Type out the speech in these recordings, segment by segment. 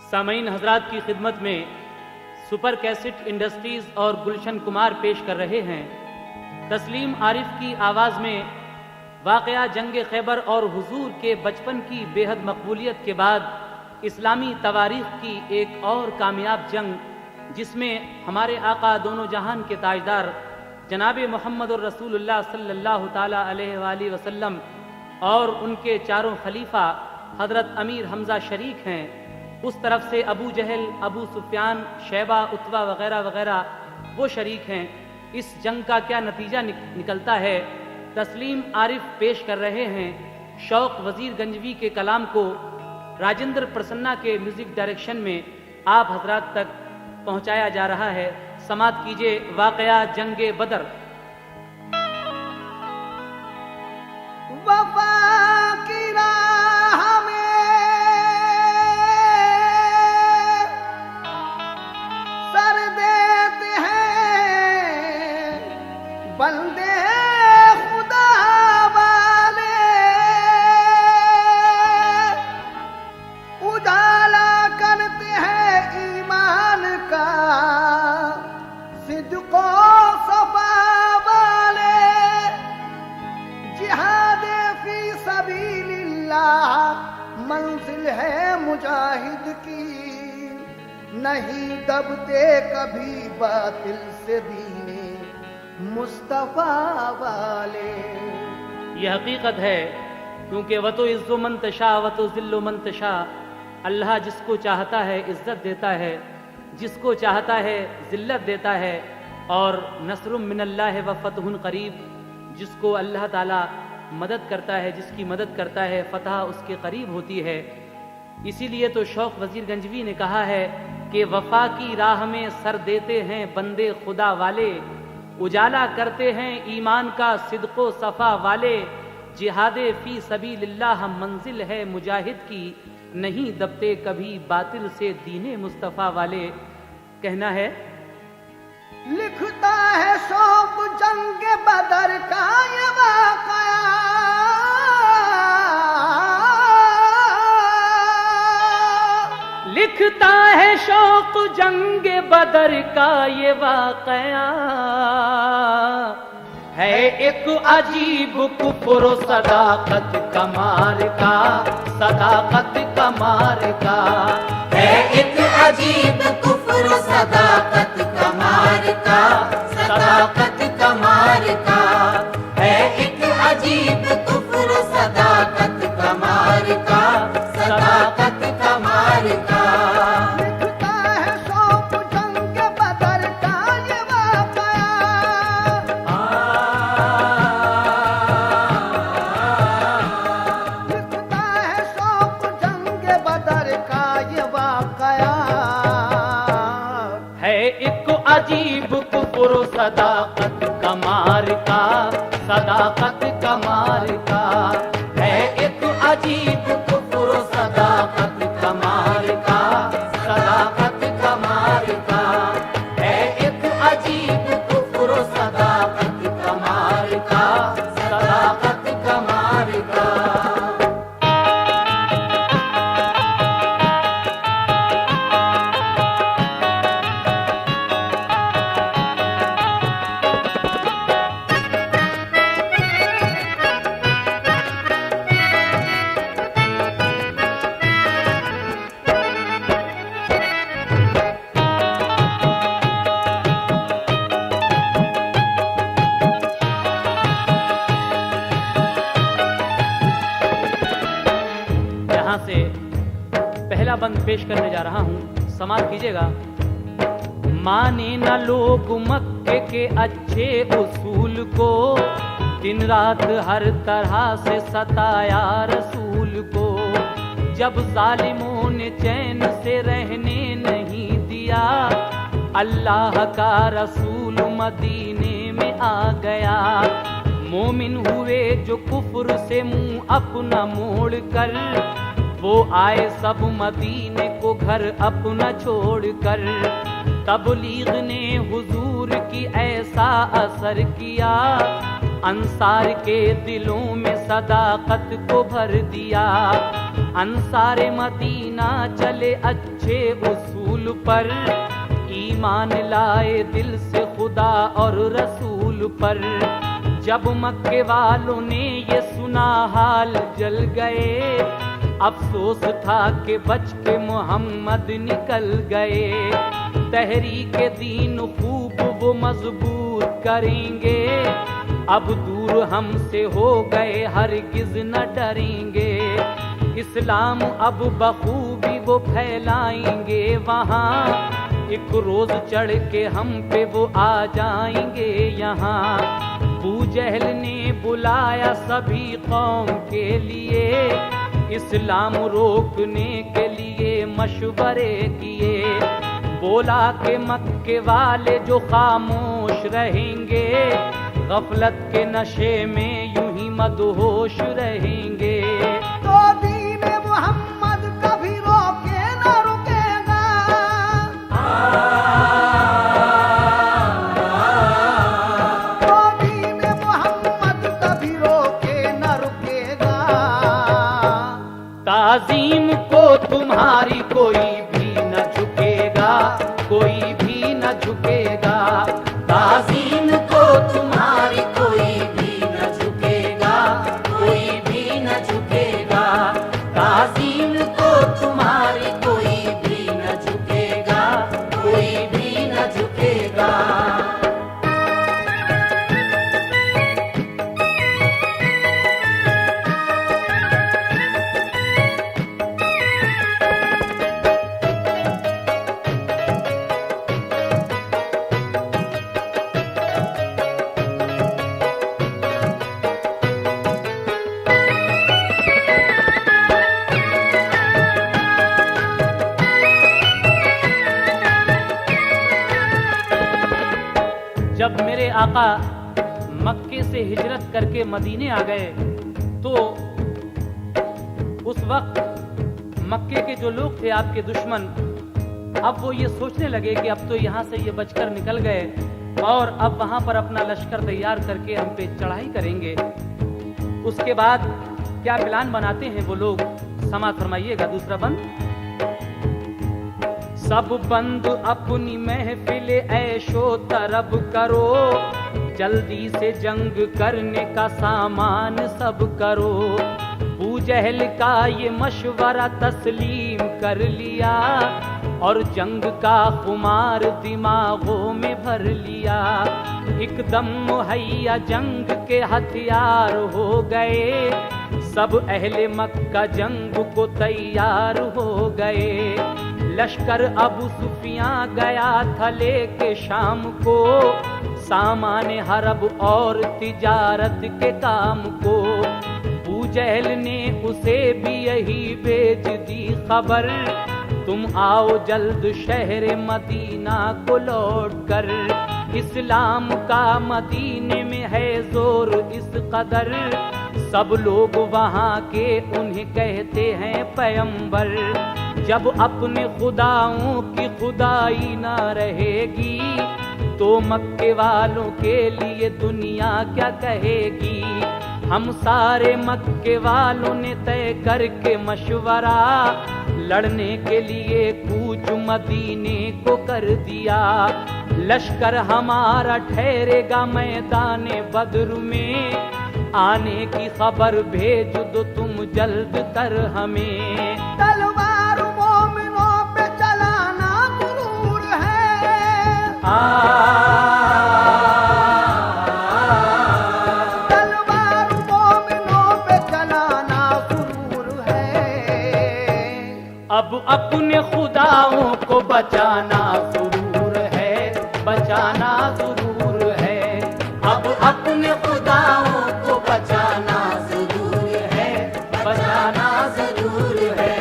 सामईन हजरात की खिदमत में सुपर कैसेट इंडस्ट्रीज और गुलशन कुमार पेश कर रहे हैं तस्लीम आरिफ की आवाज़ में वाक़या जंग खैबर और हुजूर के बचपन की बेहद मकबूलियत के बाद इस्लामी तवारीख़ की एक और कामयाब जंग जिसमें हमारे आका दोनों जहान के ताजदार जनाब मोहम्मद रसूलुल्लाह सल्लल्लाहु ताला अलैहि वसल्लम और उनके चारों खलीफा हज़रत अमीर हमज़ा शरीक हैं। उस तरफ से अबू जहल, अबू सुफियान, शैबा, उतबा वगैरह वगैरह वो शरीक हैं। इस जंग का क्या नतीजा निकलता है, तस्लीम आरिफ पेश कर रहे हैं। शौक वजीर गंजवी के कलाम को राजेंद्र प्रसन्ना के म्यूजिक डायरेक्शन में आप हजरात तक पहुंचाया जा रहा है। समात कीजिए वाक़या जंगे बदर। वफा की राह में सर देते हैं बंदे खुदा वाले, उजाला करते हैं ईमान का सिद्को सफा वाले, जिहाद फी सबीलिल्लाह मंजिल है मुजाहिद की, नहीं दबते कभी बातिल से दीने मुस्तफा वाले। यह हकीकत है, क्योंकि वतो इज़्ज़ो मन तशा वतो ज़िल्लो मन तशा, अल्लाह जिसको चाहता है इज्जत देता है, जिसको चाहता है जिल्लत देता है। और नस्रुम मिनल्लाह व फतहुन करीब, जिसको अल्लाह ताला मदद करता है, जिसकी मदद करता है, फतह उसके करीब होती है। इसीलिए तो शौक वजीर गंजवी ने कहा है कि वफा की राह में सर देते हैं बंदे खुदा वाले, उजाला करते हैं ईमान का सिद्को सफा वाले, जिहादे फी सबीलिल्लाह मंजिल है मुजाहिद की, नहीं दबते कभी बातिल से दीने मुस्तफ़ा वाले। कहना है, लिखता है शौक जंग बदर का ये वाक़या, लिखता है शौक जंग बदर का ये वाक़या, है एक अजीब कुफ्र सदाकत कमार का, सदाकत कमार का, है एक अजीब कुफ्र सदाकत कमार का, सदाकत कमार का, है एक अजीब कुफ्र सदाकत कमार का, सदाकत कमार का। लिखता है शौक जंग बदर का ये वाक़या, लिखता है शौक जंग बदर का ये वाक़या, है एक अजीब कुफ्र सदाकत कमार का, सदाकत कमार का, है एक अजीब कुफ्र सदाकत कमार का, सदाकत कमार का, है एक अजीब कुफ्र सदाकत कमार का, सदाकत कमार का। यहाँ से पहला बंद पेश करने जा रहा हूँ, समाप्त कीजिएगा। माने न लोग मक्के के अच्छे उसूल को, दिन रात हर तरह से सताया रसूल को, जब जालिमों ने चैन से रहने नहीं दिया, अल्लाह का रसूल मदीने में आ गया। मोमिन हुए जो कुफ्र से मुंह अपना मोड़ कर, वो आए सब मदीने को घर अपना छोड़ कर। तबलीग ने हुजूर की ऐसा असर किया, अंसार के दिलों में सदाकत को भर दिया। अंसारे मदीना चले अच्छे उसूल पर, ईमान लाए दिल से खुदा और रसूल पर। जब मक्के वालों ने ये सुना हाल जल गए, अफसोस था कि बच के मोहम्मद निकल गए। तहरीके दीन खूब वो मजबूत करेंगे, अब दूर हमसे हो गए हरगिज न डरेंगे। इस्लाम अब बखूबी वो फैलाएंगे वहाँ, एक रोज चढ़ के हम पे वो आ जाएंगे यहाँ। अबू जहल ने बुलाया सभी कौम के लिए, इस्लाम रोकने के लिए मशवरे किए। बोला कि मक्के वाले जो खामोश रहेंगे, गफलत के नशे में यूं ही मदहोश रहेंगे। तो दीन मोहम्मद कभी रोके न रुकेगा, तो दीन मोहम्मद कभी रोके न रुकेगा। ताजीम को तुम्हारी कोई भी न झुकेगा, कोई भी न झुकेगा। ताज़ीम को तुम्हारी कोई भी न झुकेगा, कोई भी न झुकेगा। ताज़ीम को तुम्हारी कोई भी न झुकेगा, कोई भी न झुकेगा। जब मेरे आका मक्के से हिजरत करके मदीने आ गए, तो उस वक्त मक्के के जो लोग थे आपके दुश्मन, अब वो ये सोचने लगे कि अब तो यहाँ से ये बचकर निकल गए और अब वहाँ पर अपना लश्कर तैयार करके हम पे चढ़ाई करेंगे। उसके बाद क्या प्लान बनाते हैं वो लोग, समाज फरमाइएगा। दूसरा बंद, सब बंद अपनी महफिल ऐशो तरब करो, जल्दी से जंग करने का सामान सब करो। अबू जहल का ये मशवरा तस्लीम कर लिया और जंग का खुमार दिमागों में भर लिया। एकदम मुहैया जंग के हथियार हो गए, सब अहले मक्का जंग को तैयार हो गए। लश्कर अबू सुफियां गया था लेके शाम को, सामान हरब और तिजारत के काम को। अबू जहल ने उसे भी यही भेज दी खबर, तुम आओ जल्द शहर मदीना को लौट कर। इस्लाम का मदीने में है जोर इस कदर, सब लोग वहाँ के उन्हें कहते हैं पैगंबर। जब अपने खुदाओं की खुदाई ना रहेगी, तो मक्के वालों के लिए दुनिया क्या कहेगी। हम सारे मक्के वालों ने तय करके मशवरा, लड़ने के लिए कूच मदीने को कर दिया। लश्कर हमारा ठहरेगा मैदाने बद्र में, आने की खबर भेज दो तुम जल्द कर हमें। तलवार मोमिनों पे चलाना गुरूर है, तलवार मोमिनों पे चलाना गुरूर है। अब अपने खुदाओं को बचाना जरूर है, बचाना जरूर है। अब अपने खुदाओं को बचाना जरूर है, बचाना जरूर है।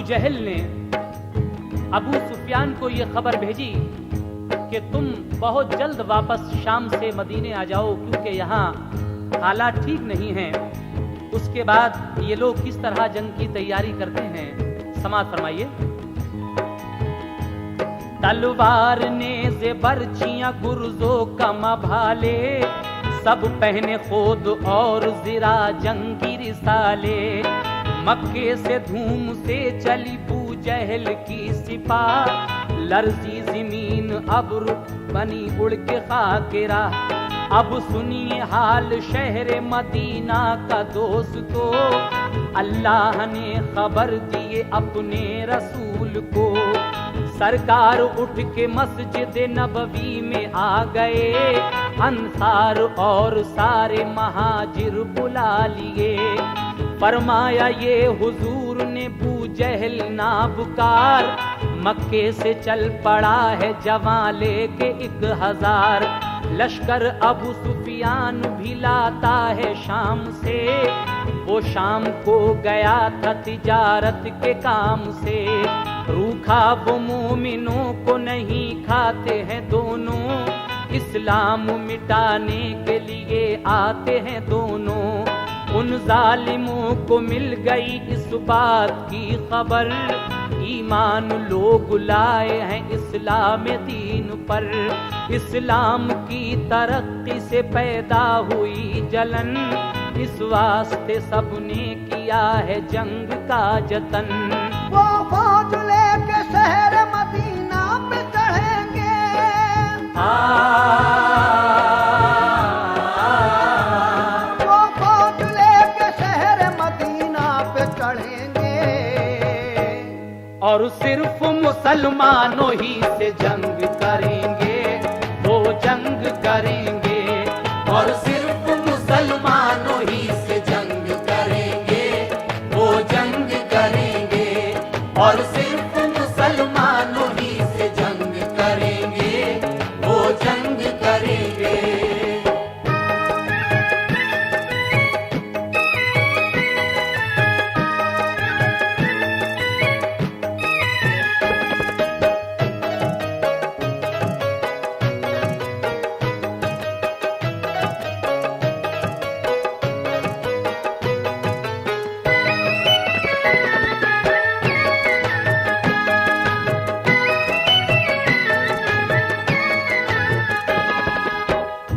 जहल ने अबू सुफियान को ये खबर भेजी कि तुम बहुत जल्द वापस शाम से मदीने आ जाओ, क्योंकि यहाँ हालात ठीक नहीं हैं। उसके बाद ये लोग किस तरह जंग की तैयारी करते हैं, समाअत फरमाइए। तलवार ने से बर्छियां गुर्जो कमा भाले, सब पहने खुद और जिरा जंगी रिसाले। मक्के से धूम से चली बू जहल की सिपाह, लर्जी जमीन अब बनी उड़ के खाकिरा। अब सुनिए हाल शहर मदीना का दोस्तों, अल्लाह ने खबर दिए अपने रसूल को। सरकार उठ के मस्जिद नबवी में आ गए, अंसार और सारे महाजिर बुला लिए। फरमाया ये हुजूर ने बू जहल नाबकार, मक्के से चल पड़ा है जवां लेके 1000। लश्कर अबू सुफियान भी लाता है शाम से, वो शाम को गया था तिजारत के काम से। रूखा वो मोमिनों को नहीं खाते हैं दोनों, इस्लाम मिटाने के लिए आते हैं दोनों। उन जालिमों को मिल गई इस बात की खबर, ईमान लोग लाए हैं इस्लाम दीन पर। इस्लाम की तरक्की से पैदा हुई जलन, इस वास्ते सबने किया है जंग का जतन। वो फौज लेके शहर मदीना पे चढ़ेंगे, वो फौज लेके शहर मदीना पे चढ़ेंगे। और सिर्फ मुसलमानों ही से जंग करेंगे, वो जंग करेंगे। और सिर्फ मुसलमानों ही से जंग करेंगे, वो जंग करेंगे। और सिर्फ मुसलमानों ही से जंग करेंगे, वो जंग करेंगे।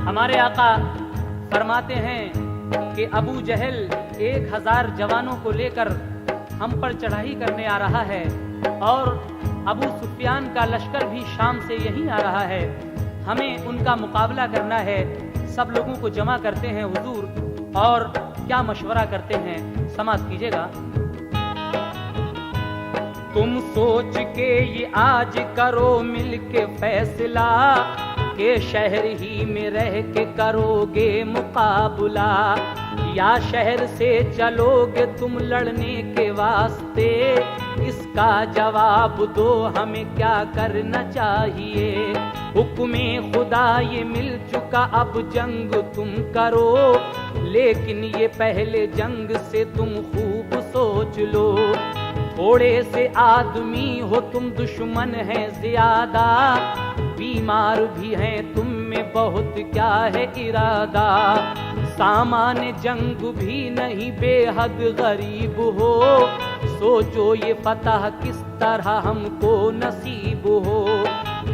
हमारे आका फरमाते हैं कि अबू जहल 1000 जवानों को लेकर हम पर चढ़ाई करने आ रहा है, और अबू सुफियान का लश्कर भी शाम से यहीं आ रहा है। हमें उनका मुकाबला करना है। सब लोगों को जमा करते हैं हुजूर, और क्या मशवरा करते हैं, समाअत कीजिएगा। तुम सोच के ये आज करो मिल के फैसला, के शहर ही में रह के करोगे मुकाबला, या शहर से चलोगे तुम लड़ने के वास्ते। इसका जवाब दो हमें क्या करना चाहिए। हुक्मे खुदा ये मिल चुका अब जंग तुम करो, लेकिन ये पहले जंग से तुम खूब सोच लो। थोड़े से आदमी हो तुम, दुश्मन है ज्यादा, बीमार भी हैं तुम में बहुत क्या है इरादा। सामान जंग भी नहीं बेहद गरीब हो, सोचो ये फतह किस तरह हमको नसीब हो।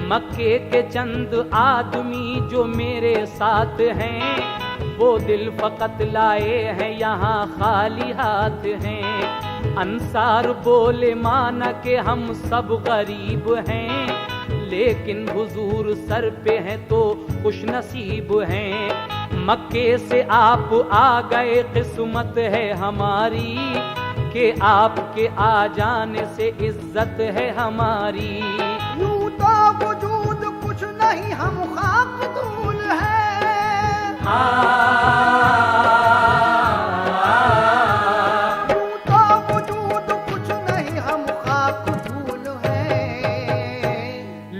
मक्के के चंद आदमी जो मेरे साथ हैं, वो दिल फकत लाए हैं यहाँ खाली हाथ हैं। अंसार बोले माना के हम सब गरीब हैं, लेकिन हुजूर सर पे हैं तो खुश नसीब हैं। मक्के से आप आ गए किस्मत है हमारी, कि आपके आ जाने से इज्जत है हमारी। यूं तो वजूद कुछ नहीं हम खाक धूल हैं, यूं तो वजूद कुछ नहीं हम खाक धूल हैं।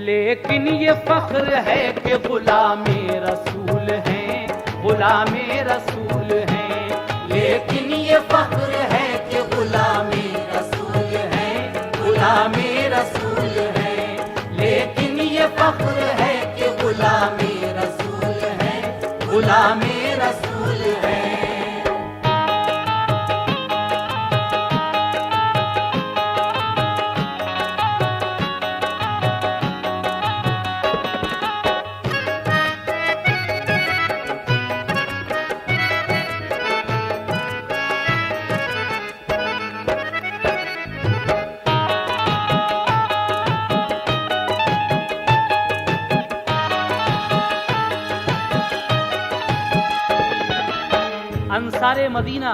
लेकिन ये फख्र है कि गुलामे रसूल हैं, गुलामे रसूल हैं। लेकिन ये फख्र है कि गुलामी रसूल हैं, गुलामे रसूल हैं, लेकिन ये फख्र है कि गुलामे रसूल हैं, गुलामे रसूल हैं। अंसारे मदीना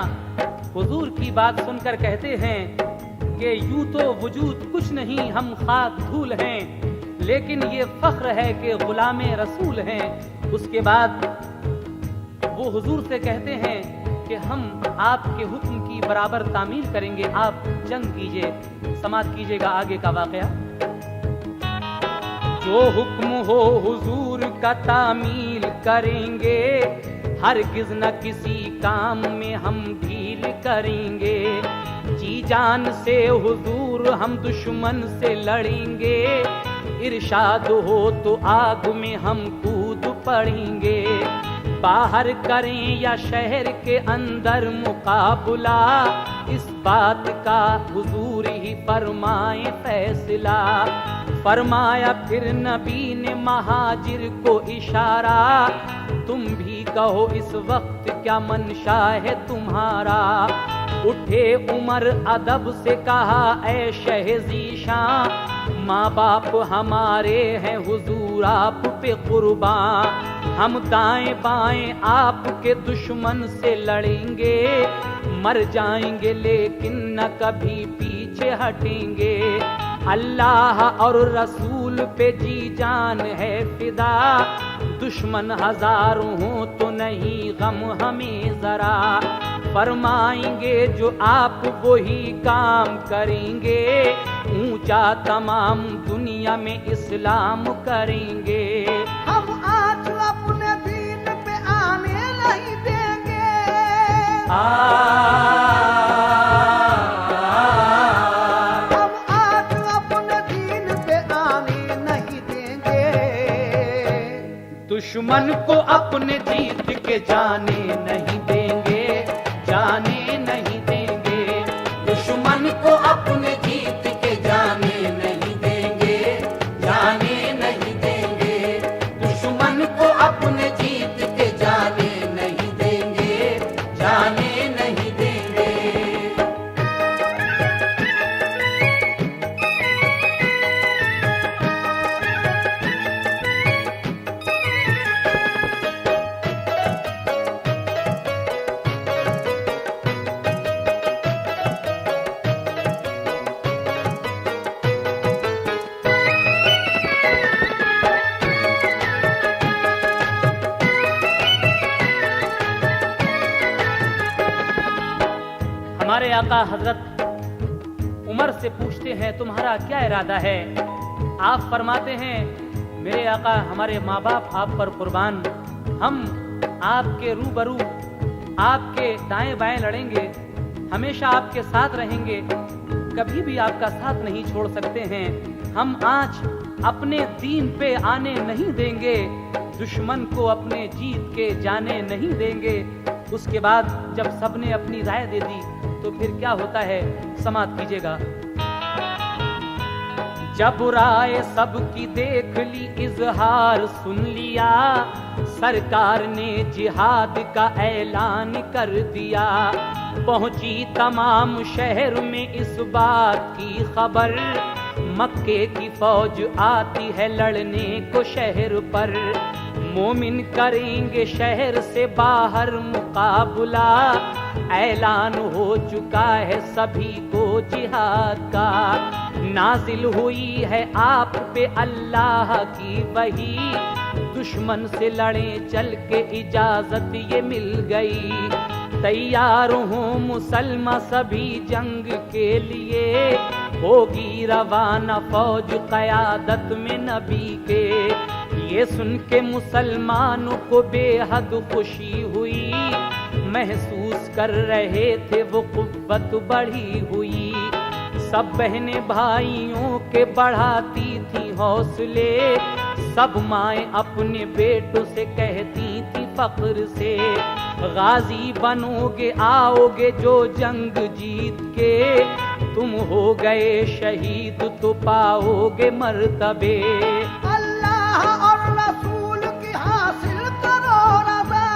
हुजूर की बात सुनकर कहते हैं कि यूं तो वजूद कुछ नहीं, हम खाक धूल हैं, लेकिन ये फख्र है कि गुलामे रसूल हैं। उसके बाद वो हुजूर से कहते हैं कि हम आपके हुक्म की बराबर तामील करेंगे, आप जंग कीजिए। समाप्त कीजिएगा आगे का वाकया। जो हुक्म हो हुजूर का तामील करेंगे, हरगिज न किसी काम में हम ढील करेंगे। जी जान से हुजूर हम दुश्मन से लड़ेंगे, इरशाद हो तो आग में हम कूद पड़ेंगे। बाहर करें या शहर के अंदर मुकाबला, इस बात का हुजूर ही फरमाए फैसला। फरमाया फिर नबी ने महाजिर को इशारा, तुम भी कहो इस वक्त क्या मंशा है तुम्हारा। उठे उमर अदब से कहा ऐ शहज़ीशां, माँ बाप हमारे हैं हुजूर आप पे कुर्बान। हम दाएं बाएं आपके दुश्मन से लड़ेंगे, मर जाएंगे लेकिन न कभी पीछे हटेंगे। अल्लाह और रसूल पे जी जान है फिदा, दुश्मन हजारों हो तो नहीं गम हमें जरा। फरमाएंगे जो आप वही काम करेंगे, ऊंचा तमाम दुनिया में इस्लाम करेंगे। हम आज अपने दीन पे आने नहीं देंगे। हम आज अपने दीन पे आने नहीं देंगे। दुश्मन को अपने जीत के जाने नहीं देंगे, जाने नहीं देंगे। दुश्मन को अपने जीत के जाने नहीं देंगे, जाने नहीं देंगे। दुश्मन को अपने जीत के जाने नहीं देंगे, जाने नहीं देंगे। हमारे आका हजरत उमर से पूछते हैं तुम्हारा क्या इरादा है। आप फरमाते हैं मेरे आका हमारे माँ बाप आप पर कुर्बान, हम आपके रूबरू आपके दाएं बाएं लड़ेंगे, हमेशा आपके साथ रहेंगे, कभी भी आपका साथ नहीं छोड़ सकते हैं। हम आज अपने दीन पे आने नहीं देंगे, दुश्मन को अपने जीत के जाने नहीं देंगे। उसके बाद जब सबने अपनी राय दे दी तो फिर क्या होता है, समाप्त कीजिएगा। जब राय सबकी देख ली इजहार सुन लिया, सरकार ने जिहाद का ऐलान कर दिया। पहुंची तमाम शहर में इस बात की खबर, मक्के की फौज आती है लड़ने को शहर पर। मोमिन करेंगे शहर से बाहर मुकाबला, ऐलान हो चुका है सभी को जिहाद का। नाजिल हुई है आप पे अल्लाह की वही, दुश्मन से लड़े चल के इजाजत ये मिल गई। तैयार हो मुसलमान सभी जंग के लिए, होगी रवाना फौज क़यादत में नबी के। ये सुन के मुसलमानों को बेहद खुशी हुई, महसूस कर रहे थे वो कुव्वत बढ़ी हुई। सब बहनें भाइयों के बढ़ाती थी हौसले, सब माएं अपने बेटों से कहती थी फख्र से, गाजी बनोगे आओगे जो जंग जीत के, तुम हो गए शहीद तो पाओगे मर्तबे। अल्लाह और रसूल की हासिल करो रज़ा,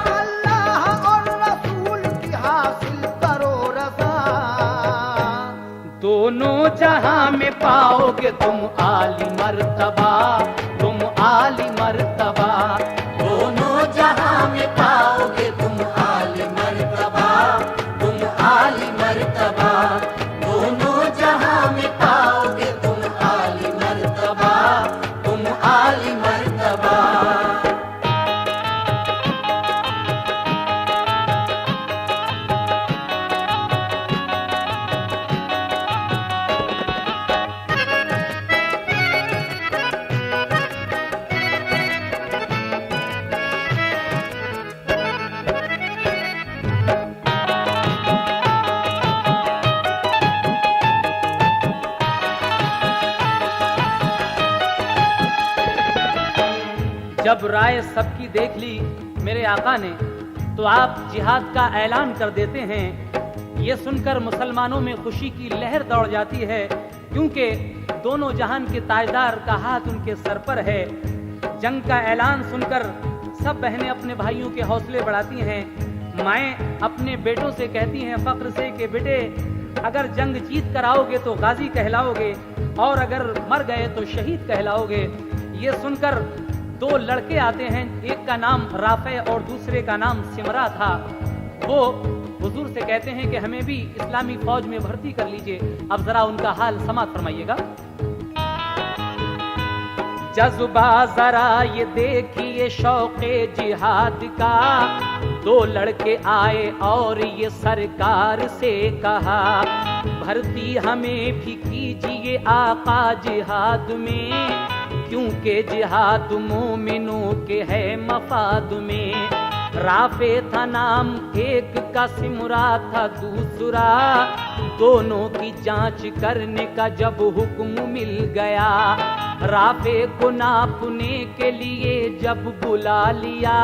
अल्लाह और रसूल की हासिल करो रज़ा, दोनों जहां में पाओगे तुम आली मर्तबा, तुम आली मर्तबा। दोनों जहां में पाओगे तुम आली मर्तबा, तुम आली मर्तबा। दोनों जहां में पाओगे तुम आली मर्तबा, तुम आली मर्तबा। जब राय सबकी देख ली मेरे आका ने तो आप जिहाद का ऐलान कर देते हैं। ये सुनकर मुसलमानों में खुशी की लहर दौड़ जाती है, क्योंकि दोनों जहान के ताजदार का हाथ उनके सर पर है। जंग का ऐलान सुनकर सब बहनें अपने भाइयों के हौसले बढ़ाती हैं। माएँ अपने बेटों से कहती हैं फख्र से कि बेटे, अगर जंग जीत कर आओगे तो गाजी कहलाओगे, और अगर मर गए तो शहीद कहलाओगे। ये सुनकर दो लड़के आते हैं, एक का नाम राफे और दूसरे का नाम सिमरा था। वो हुजूर से कहते हैं कि हमें भी इस्लामी फौज में भर्ती कर लीजिए। अब जरा उनका हाल समात फरमाइएगा। जज्बा जरा ये देखिए शौक़े जिहाद का, दो लड़के आए और ये सरकार से कहा, भर्ती हमें भी कीजिए आका जिहाद में, क्योंकि जिहाद मोमिनों के है मफाद में। राफे था नाम एक का, सिमरा था दूसरा, दोनों की जांच करने का जब हुक्म मिल गया, राफे को नापने के लिए जब बुला लिया,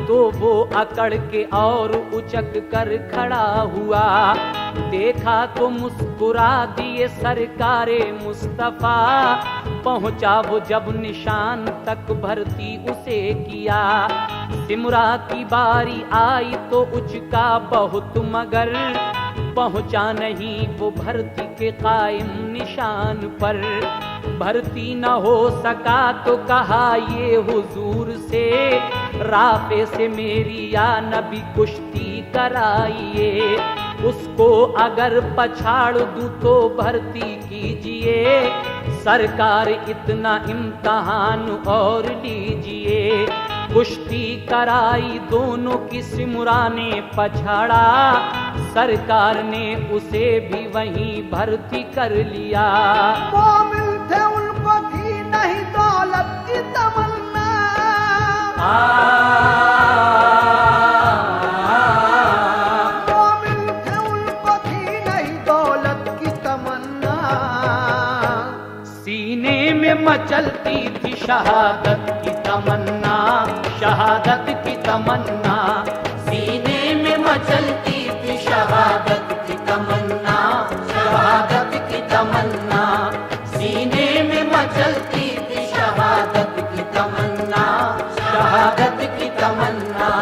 तो वो अकड़ के और उचक कर खड़ा हुआ। देखा तो मुस्कुरा दिए सरकारे मुस्तफा, पहुंचा वो जब निशान तक भर्ती उसे किया। सिमरा की बारी आई तो उचका बहुत, मगर पहुंचा नहीं वो भर्ती के कायम निशान पर। भर्ती न हो सका तो कहा ये हुजूर से, राफे से मेरी या नबी कुश्ती कराइए, उसको अगर पछाड़ दूं तो भर्ती कीजिए, सरकार इतना इम्तहान और लीजिए। कुश्ती कराई दोनों की, सिमरा ने पछाड़ा, सरकार ने उसे भी वहीं भर्ती कर लिया। मोमिन थे उनको थी नहीं दौलत की तमन्ना, मोमिन थे उनको थी नहीं दौलत की तमन्ना, सीने में मचलती थी शहादत की तमन्ना, शहादत की तमन्ना। सीने में मचलती थी शहादत की तमन्ना, शहादत की तमन्ना। सीने में मचलती थी शहादत की तमन्ना, शहादत की तमन्ना।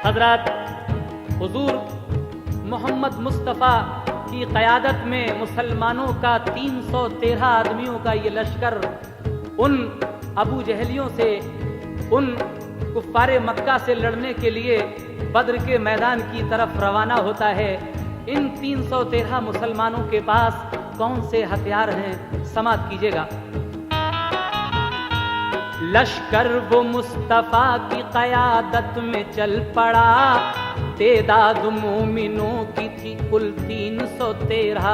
हजरत हुजूर मोहम्मद मुस्तफ़ा की क़यादत में मुसलमानों का 313 आदमियों का ये लश्कर उन अबू जहलियों से, उन कुफ़ारे मक्का से लड़ने के लिए बद्र के मैदान की तरफ रवाना होता है। इन 313 मुसलमानों के पास कौन से हथियार हैं, समाप्त कीजिएगा। लश्कर वो मुस्तफा की क़यादत में चल पड़ा, तेदाद मोमिनों की थी कुल 313।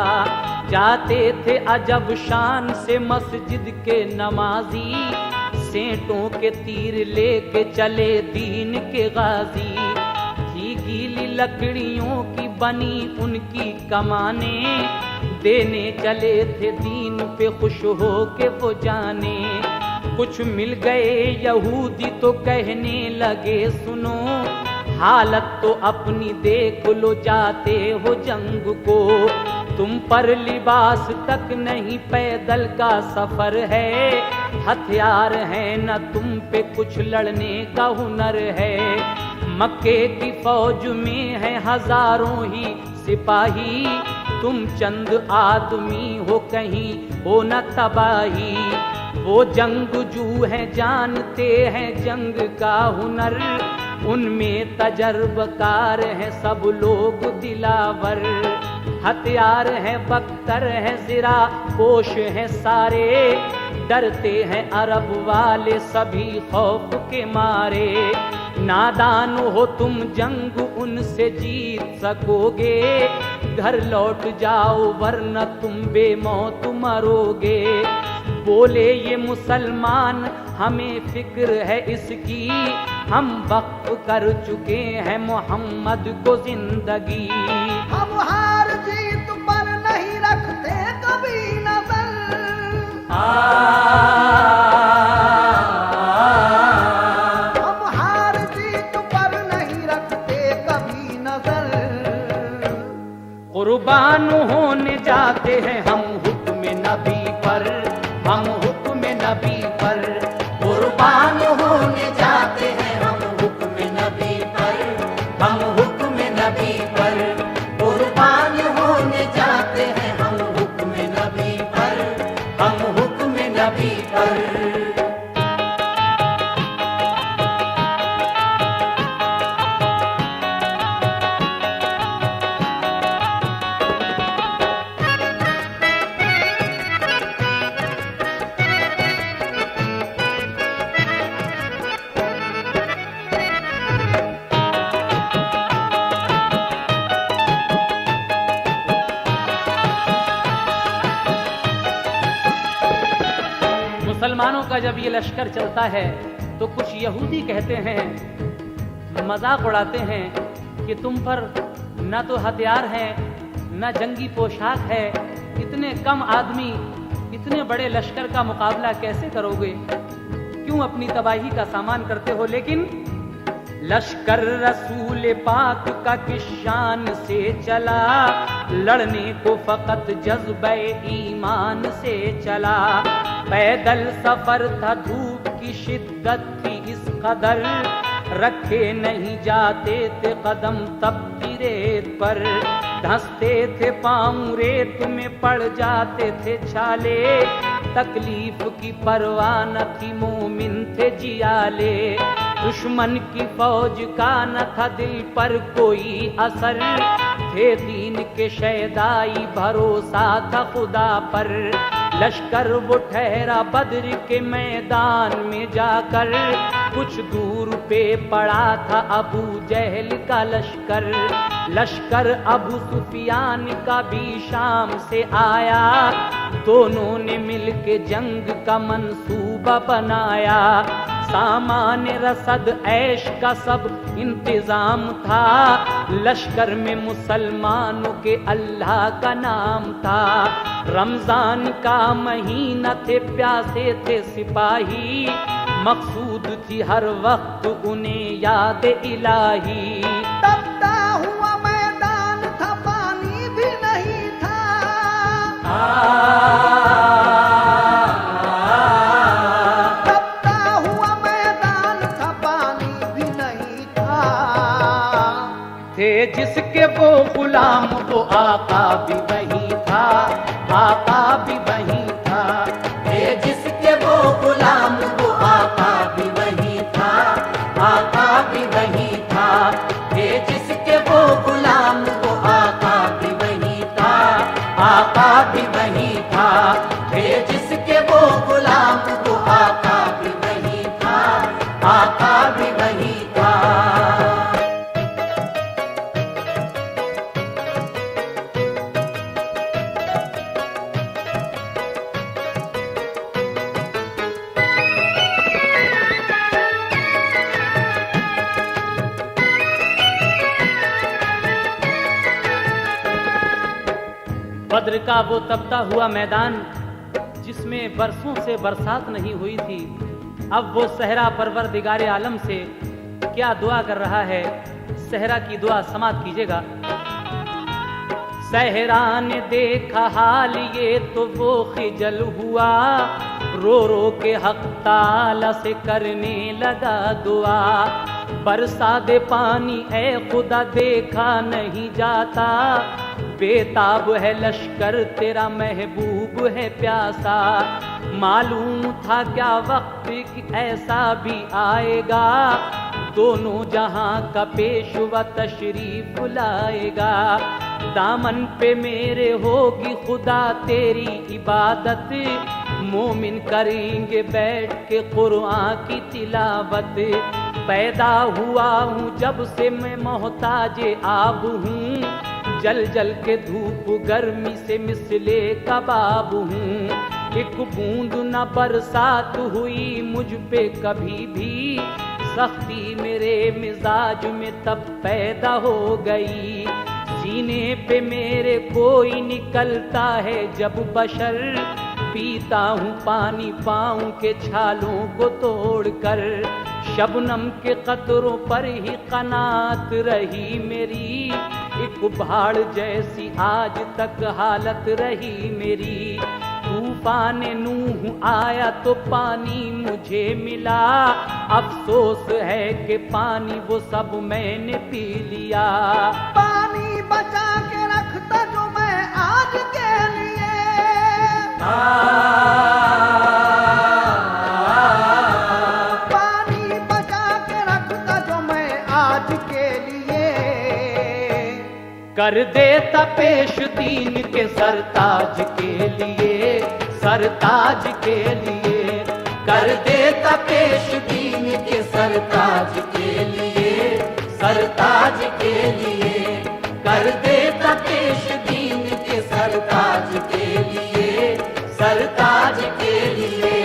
जाते थे अजब शान से मस्जिद के नमाजी, सेंटों के तीर लेके चले दीन के गाजी। थी गीली लकड़ियों की बनी उनकी कमाने, देने चले थे दीन पे खुश हो के वो जाने। कुछ मिल गए यहूदी तो कहने लगे सुनो, हालत तो अपनी देख लो जाते हो जंग को। तुम पर लिबास तक नहीं पैदल का सफर है, हथियार है न तुम पे कुछ लड़ने का हुनर है। मक्के की फौज में है हजारों ही सिपाही, तुम चंद आदमी हो कहीं हो न तबाही। वो जंगजू हैं जानते हैं जंग का हुनर, उनमें तजर्बाकार हैं सब लोग दिलावर। हथियार हैं बख्तर हैं सिरा पोश हैं सारे, डरते हैं अरब वाले सभी खौफ के मारे। नादान हो तुम जंग उनसे जीत सकोगे, घर लौट जाओ वरना तुम बेमौत मरोगे। बोले ये मुसलमान हमें फिक्र है इसकी, हम वक्त कर चुके हैं मोहम्मद को जिंदगी। हम हार जीत पर नहीं रखते कभी नजर, हम हार जीत पर नहीं रखते कभी नजर। कुर्बान होने जाते हैं हम हुक्म नबी पर, हम हुक्म नबी पर। कुर्बान होने जाते हैं हम हुक्म नबी पर, हम हुक्म नबी पर। कुर्बान होने जाते हैं हम हुक्म नबी पर, हम हुक्म नबी पर। मुसलमानों का जब ये लश्कर चलता है तो कुछ यहूदी कहते हैं, मजाक उड़ाते हैं कि तुम पर न तो हथियार हैं न जंगी पोशाक है, इतने कम आदमी इतने बड़े लश्कर का मुकाबला कैसे करोगे, क्यों अपनी तबाही का सामान करते हो। लेकिन लश्कर रसूल पाक का किस शान से चला, लड़ने को फकत जज्बे ईमान से चला। पैदल सफर था धूप की शिद्दत थी इस कदर, रखे नहीं जाते थे कदम तपती रेत पर। धंसते थे पाँव रेत में पड़ जाते थे छाले, तकलीफ की परवाह न थी मोमिन थे जियाले। दुश्मन की फौज का न था दिल पर कोई असर, थे दीन के शहदाई भरोसा था खुदा पर। लश्कर वो ठहरा बद्र के मैदान में जाकर, कुछ दूर पे पड़ा था अबू जहल का लश्कर। लश्कर अबू सुफियान का भी शाम से आया, दोनों ने मिलके जंग का मंसूबा बनाया। सामान रसद ऐश का सब इंतजाम था, लश्कर में मुसलमानों के अल्लाह का नाम था। रमजान का महीना थे प्यासे थे सिपाही, मकसूद थी हर वक्त उन्हें याद इलाही। तपता हुआ मैदान था पानी भी नहीं था, तपता हुआ मैदान था पानी भी नहीं था। थे जिसके वो गुलाम वो आका भी वही था, आका भी वही था। थे जिसके वो गुलाम वो आका भी वही था, आका भी वही था। थे थे जिसके वो गुलाम, वो आका भी वही था, आका भी वही था। बद्र का वो तपता हुआ मैदान जिसमें बरसों से बरसात नहीं हुई थी, अब वो सहरा परवरदिगारे आलम से क्या दुआ कर रहा है। सहरा की दुआ समाप्त कीजिएगा। सहरा ने देखा हाल ये तो वो खिजल हुआ, रो रो के हक ताला से करने लगा दुआ। बरसा दे पानी ए खुदा देखा नहीं जाता, बेताब है लश्कर तेरा महबूब है प्यासा। मालूम था क्या वक्त ऐसा भी आएगा, दोनों जहां का पेशवा तशरीफ लाएगा। दामन पे मेरे होगी खुदा तेरी इबादत, मोमिन करेंगे बैठ के कुरान की तिलावत। पैदा हुआ हूँ जब से मैं मोहताज आब हूँ, जल जल के धूप गर्मी से मिसले कबाब हूँ। एक बूंद न बरसात हुई मुझ पे कभी भी, सख्ती मेरे मिजाज में तब पैदा हो गई। सीने पे मेरे कोई निकलता है जब बशर, पीता हूँ पानी पाँव के छालों को तोड़कर। शबनम के कतरों पर ही कनात रही मेरी, एक भाड़ जैसी आज तक हालत रही मेरी। तूफान नूह आया तो पानी मुझे मिला, अफसोस है कि पानी वो सब मैंने पी लिया। पानी बचा के रखता जो मैं आज के लिए, पानी बचा के रखता जो मैं आज के लिए। कर देता पेश दीन के सरताज के लिए, सरताज के लिए। कर देता पेश दीन के सरताज के लिए, सरताज के लिए। कर देता पेश दीन के सरताज के लिए, सरताज के लिए।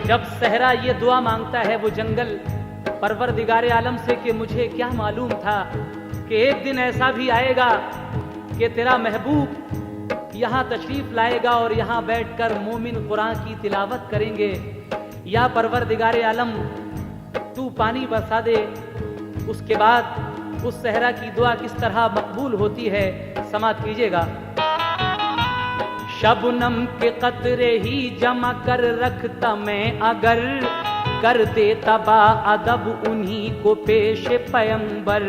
जब सहरा ये दुआ मांगता है वो जंगल परवरदिगारे आलम से कि मुझे क्या मालूम था कि एक दिन ऐसा भी आएगा कि तेरा महबूब यहाँ तशरीफ लाएगा और यहाँ बैठकर मोमिन कुरान की तिलावत करेंगे। या परवरदिगारे आलम तू पानी बरसा दे। उसके बाद उस सहरा की दुआ किस तरह मकबूल होती है समाप्त कीजिएगा। शबनम के कतरे ही जमा कर रखता मैं अगर, कर देता बाअदब उन्हीं को पेश पैगंबर।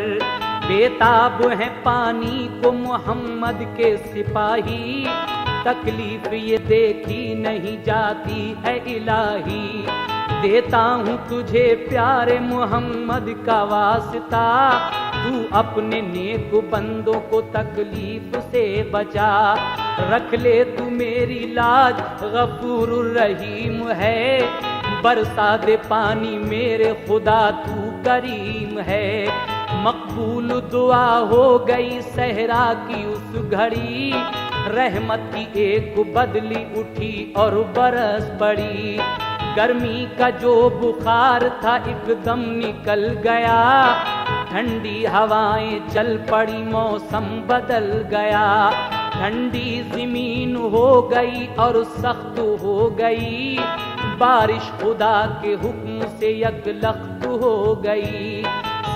बेताब है पानी को मोहम्मद के सिपाही, तकलीफ ये देखी नहीं जाती है इलाही। देता हूँ तुझे प्यारे मोहम्मद का वास्ता, तू अपने नेक बंदों को तकलीफ से बचा। रख ले तू मेरी लाज गफूर रहीम है, बरसा दे पानी मेरे खुदा तू करीम है। मकबूल दुआ हो गई सहरा की उस घड़ी, रहमत की एक बदली उठी और बरस पड़ी। गर्मी का जो बुखार था एकदम निकल गया, ठंडी हवाएं चल पड़ी मौसम बदल गया। ठंडी जमीन हो गई और सख्त हो गई, बारिश खुदा के हुक्म से यकलख्त हो गई।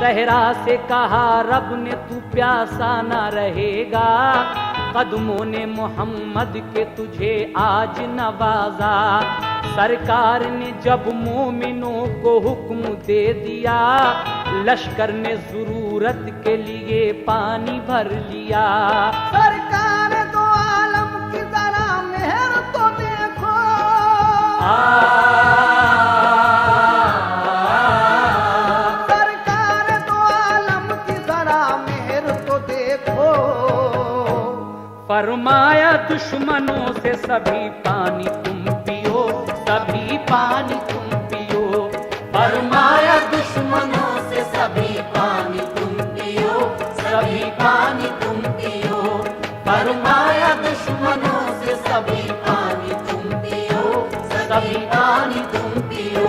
सहरा से कहा रब ने तू प्यासा ना रहेगा, कदमों ने मोहम्मद के तुझे आज नवाजा। सरकार ने जब मोमिनों को हुक्म दे दिया, लश्कर ने जरूरत के लिए पानी भर लिया। सरकार दो आलम की जरा मेहर तो देखो, सरकार दो आलम की जरा मेहर तो देखो। फरमाया दुश्मनों से सभी पानी तुम पियो, सभी पानी तुम पियो। फरमाया दुश्मनों से सभी पानी तुम पियो, सभी पानी तुम पियो। फरमाया दुश्मनों से सभी पानी तुम पियो, सभी पानी तुम पियो।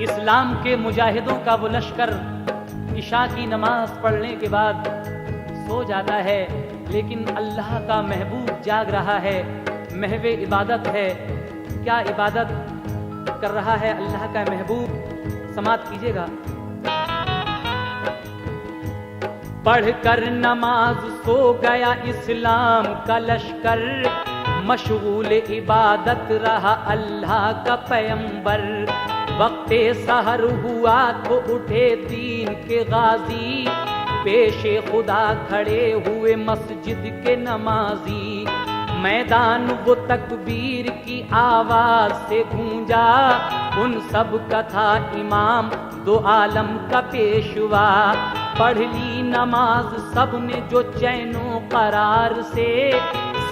इस्लाम के मुजाहिदों का वो लश्कर इशा की नमाज पढ़ने के बाद सो जाता है, लेकिन अल्लाह का महबूब जाग रहा है। महवे इबादत है। क्या इबादत कर रहा है अल्लाह का महबूब? समात कीजिएगा। पढ़कर नमाज सो गया इस्लाम का लश्कर, मशगूल इबादत रहा अल्लाह का पैगंबर। वक्ते सहर हुआ तो उठे दीन के गाजी, पेशे खुदा खड़े हुए मस्जिद के नमाजी। मैदान वो तकबीर की आवाज से गूंजा, उन सब का था इमाम दो आलम का पेशवा। पढ़ ली नमाज सबने जो चैनो करार से,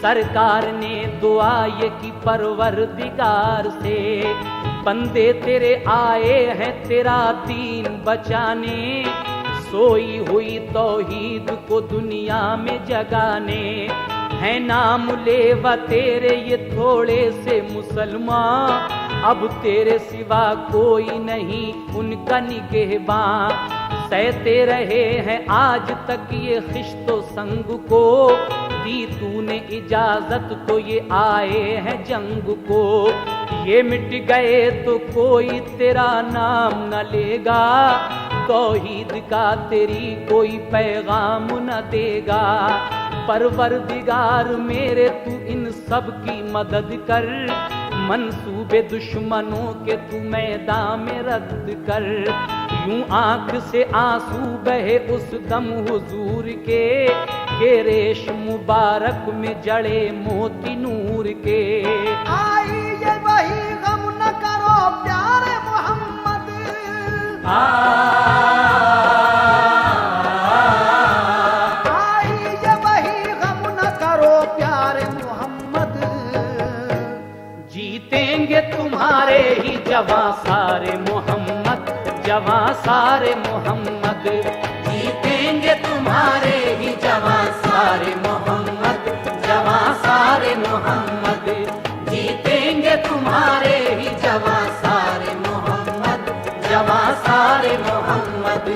सरकार ने दुआ ये की परवरदिगार से। बंदे तेरे आए हैं तेरा दीन बचाने, सोई हुई तौहीद को दुनिया में जगाने। है नाम लेवा तेरे ये थोड़े से मुसलमान, अब तेरे सिवा कोई नहीं उनका निगहबान। सहते रहे हैं आज तक ये खिश्तो संग को, दी तूने इजाजत तो ये आए हैं जंग को। ये मिट गए तो कोई तेरा नाम न लेगा, तौहीद का तेरी कोई पैगाम न देगा। परवरदिगार मेरे तू इन सब की मदद कर, मंसूबे दुश्मनों के तू मैदान में रद्द कर। यूं आंख से आंसू बहे उस दम हुजूर के रेश मुबारक में जड़े मोती नूर के। आई ये वही गम न करो प्यारे मोहम्मद, आई ये वही गम न करो प्यारे मोहम्मद। जीतेंगे तुम्हारे ही जवां सारे मोहम्मद, जवां सारे मोहम्मद। जीतेंगे तुम्हारे ही जवां सारे मोहम्मद, जवां सारे मोहम्मद। जीतेंगे तुम्हारे ही जवां सारे मोहम्मद, जवां सारे मोहम्मद।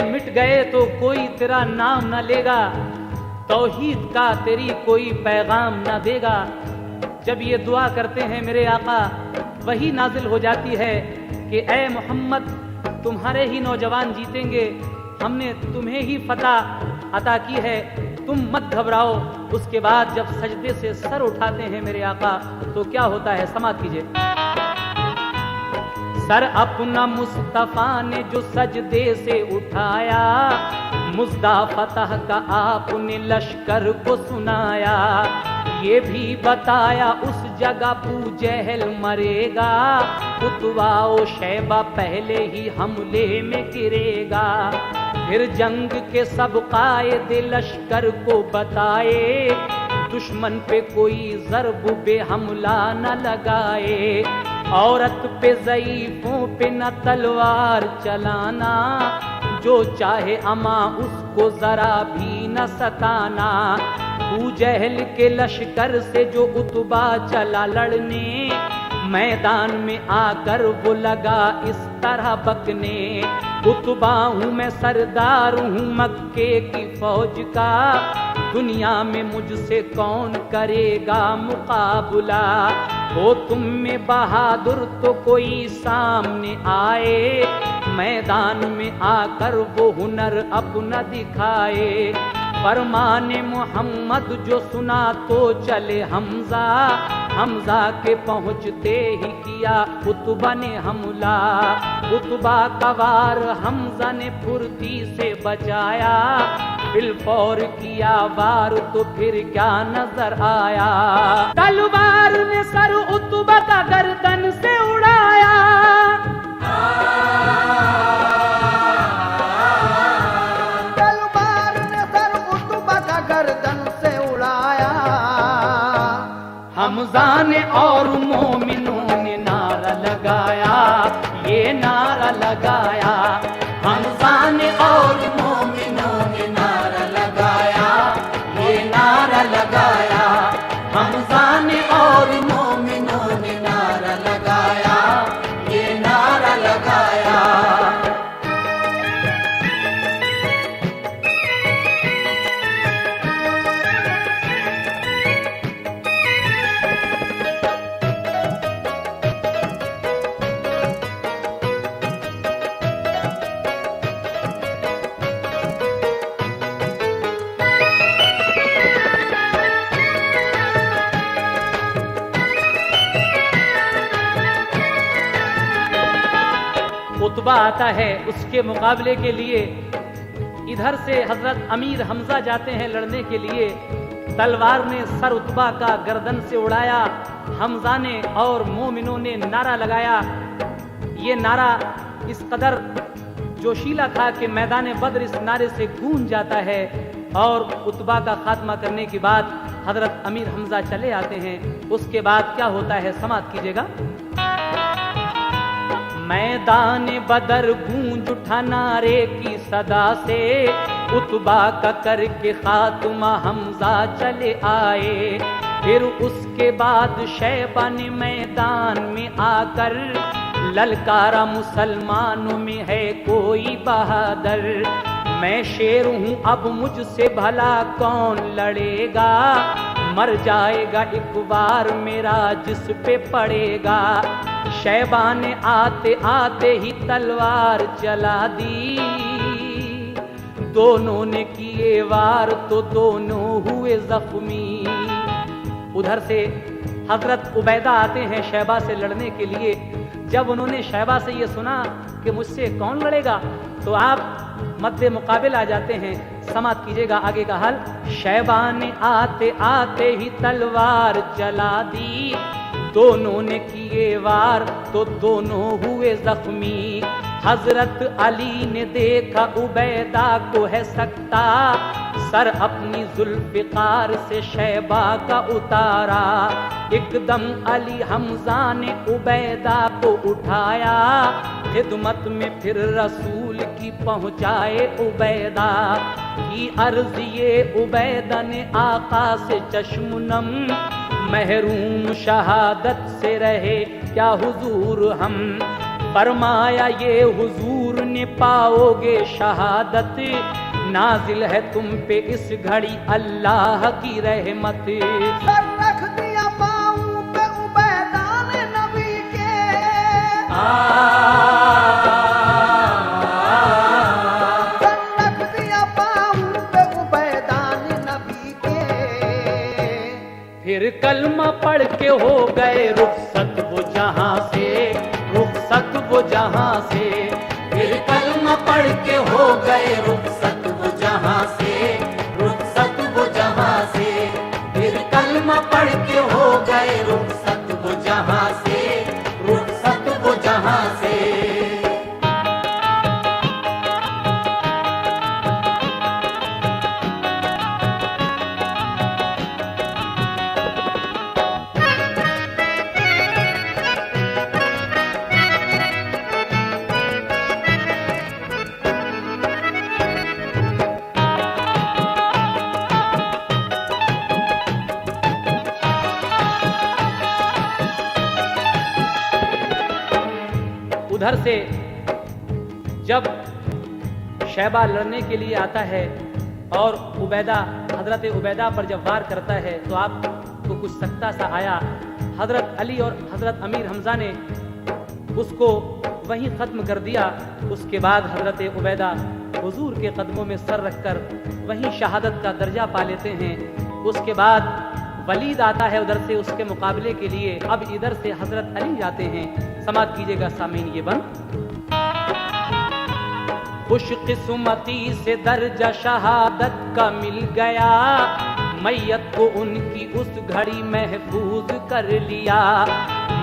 मिट गए तो कोई तेरा नाम न लेगा, तौहीद का तेरी कोई पैगाम न देगा। जब ये दुआ करते हैं मेरे आका, वही नाजिल हो जाती है कि ए मोहम्मद तुम्हारे ही नौजवान जीतेंगे, हमने तुम्हें ही फतह अता की है, तुम मत घबराओ। उसके बाद जब सजदे से सर उठाते हैं मेरे आका तो क्या होता है, समात कीजिए। सर अपना मुस्तफा ने जो सजदे से उठाया, मुज्दा फतह का आपने लश्कर को सुनाया, ये भी बताया उस जगह अबू जहल मरेगा, उतबा ओ शैबा पहले ही हमले में गिरेगा। फिर जंग के सब कायदे लश्कर को बताए, दुश्मन पे कोई ज़र्ब बे हमला न लगाए, औरत पे ज़ईफ़ों पे न तलवार चलाना, जो चाहे अमा उसको जरा भी न सताना। अबू जहल के लश्कर से जो उतबा चला लड़ने, मैदान में आकर वो लगा इस तरह बकने, उतबा हूँ मैं सरदार हूँ मक्के की फौज का, दुनिया में मुझसे कौन करेगा मुकाबला। हो तुम में बहादुर तो कोई सामने आए, मैदान में आकर वो हुनर अपना दिखाए। फरमाने मोहम्मद जो सुना तो चले हमजा, हमजा के पहुँचते ही किया उतबा ने हमला। उतबा का वार हमजा ने फुर्ती से बचाया, बिलफौर किया वार तो फिर क्या नजर आया, तलवार ने सर उतबा का गर्दन से उड़ाया। तलवार ने सर उतबा का गर्दन से उड़ाया। हमजा ने और मोमिनों ने नारा लगाया, ये नारा लगाया। हमजा ने और मोमिनों ने नारा लगाया, ये नारा लगाया। हमजा ने और मोमिनों ने नारा लगाया, ये नारा लगाया। उतबा आता है उसके मुकाबले के लिए, इधर से हजरत अमीर हमजा जाते हैं लड़ने के लिए। तलवार ने सर उतबा का गर्दन से उड़ाया, हमजा ने और मोमिनों ने नारा लगाया। ये नारा इस कदर जोशीला था कि मैदान बद्र इस नारे से गूंज जाता है। और उतबा का खात्मा करने के बाद हजरत अमीर हमजा चले आते हैं। उसके बाद क्या होता है समाप्त कीजिएगा। मैदान बदर गूंज उठा नारे की सदा से, उतबा का करके खात्मा हमजा चले आए। फिर उसके बाद शैबा ने मैदान में आकर ललकारा, मुसलमानों में है कोई बहादुर। मैं शेर हूँ अब मुझसे भला कौन लड़ेगा, मर जाएगा एक बार मेरा जिस पे पड़ेगा। शैबा ने आते आते ही तलवार चला दी, दोनों ने किए वार तो दोनों हुए जख्मी। उधर से हजरत उबैदा आते हैं शैबा से लड़ने के लिए। जब उन्होंने शैबा से ये सुना कि मुझसे कौन लड़ेगा, तो आप मद्दे मुकाबिल आ जाते हैं। समाप्त कीजिएगा आगे का हल। शैबा ने आते आते ही तलवार चला दी, दोनों ने किए वार तो दोनों हुए जख्मी। हजरत अली ने देखा उबैदा को है सकता, सर अपनी जुल्फ़िकार से शैबा का उतारा। एकदम अली हमजा ने उबैदा को उठाया, खिदमत में फिर रसूल की पहुँचाए उबैदा की अर्ज़। ये उबैदा ने आका से चश्मुनम, महरूम शहादत से रहे क्या हुजूर हम। फरमाया ये हुजूर ने पाओगे शहादत, नाजिल है तुम पे इस घड़ी अल्लाह की रहमत। सर रख दिया पाँव पे उबैदा ने नबी के, सर रख दिया पाँव पे उबैदा ने नबी के। फिर कलमा पढ़ के हो गए रुखसत वो जहां से, रुखसत वो जहां से। फिर कलमा पढ़ के हो गए रुखसत वो जहां जहां से, रुखसत वो जहां से, फिर कलमा पढ़ के हो गए रुखसत वो जहां से, रुखसत वो जहां से। उधर से जब शैबा लड़ने के लिए आता है और हजरत उबैदा पर जब वार करता है तो आपको कुछ सख्ता सा आया। हजरत अली और हजरत अमीर हमजा ने उसको वहीं ख़त्म कर दिया। उसके बाद हजरत उबैदा हुजूर के कदमों में सर रखकर वहीं शहादत का दर्जा पा लेते हैं। उसके बाद वलीद आता है उधर से उसके मुकाबले के लिए। अब इधर से हजरत अली जाते हैं। समाप्त कीजिएगा सामीन ये बंद। खुशकिस्मती से दर्जा शहादत का मिल गया, मैयत को उनकी उस घड़ी महफूज कर लिया।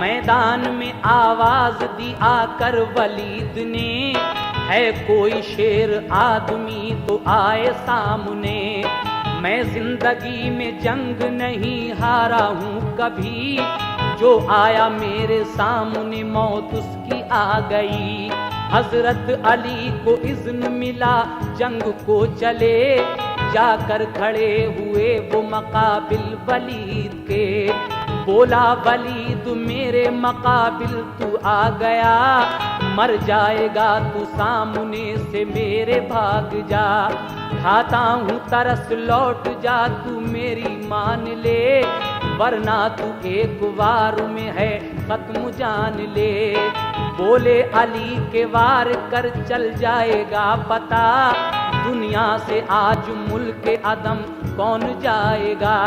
मैदान में आवाज दी आकर वलीद ने, है कोई शेर आदमी तो आए सामने। मैं जिंदगी में जंग नहीं हारा हूँ कभी, जो आया मेरे सामने मौत उसकी आ गई। हजरत अली को इज़्न मिला जंग को चले, जाकर खड़े हुए वो मकाबिल वलीद के। बोला वलीद मेरे मकाबिल तू आ गया, मर जाएगा तू सामने से मेरे भाग जा। खाता हूँ तरस लौट जा तू मेरी मान ले, वरना तू एक वार में है खत्म जान ले। बोले अली के वार कर चल जाएगा पता, दुनिया से आज मुल्क अदम कौन जाएगा।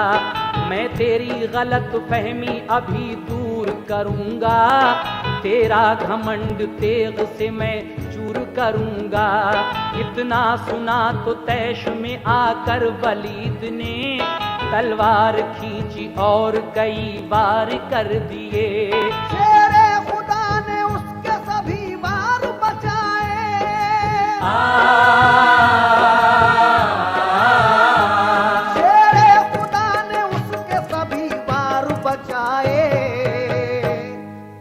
मैं तेरी गलत फहमी अभी दूर करूँगा, तेरा घमंड तेग से मैं चूर करूँगा। इतना सुना तो तैश में आकर वलीद ने तलवार खींची और कई बार कर दिए। शेरे खुदा ने उसके सभी वार बचाए। शेरे खुदा ने उसके सभी वार बचाए।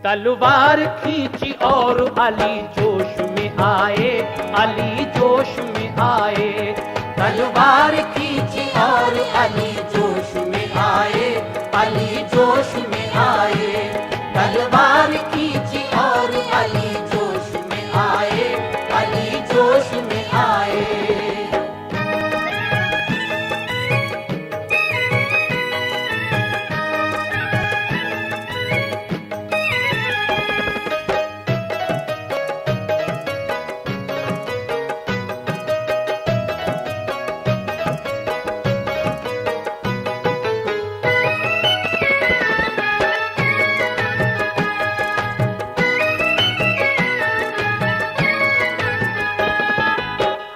तलवार खींची और अली जोश में आए, अली जोश में आए। तलवार खींची और अली जोश में आए, अली जोश में आए। तलवार खींची और अली जोश में आए, अली जोश में आए।